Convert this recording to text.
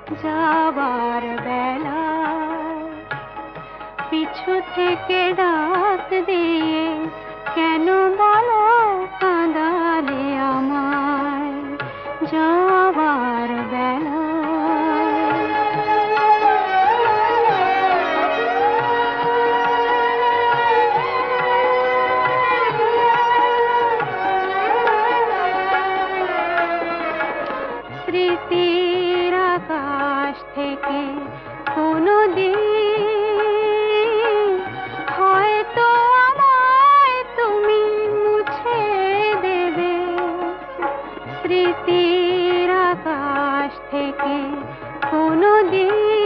যাবার বেলা পিছু থেকে ডাক দিয়ে কেন বলো কাঁদালে আমায় যাবার বেলা। স্মৃতির আকাশ থেকে কোনো দিন হয়তো আমায় তুমি মুছে দেবে। স্মৃতির আকাশ থেকে কোনো দিন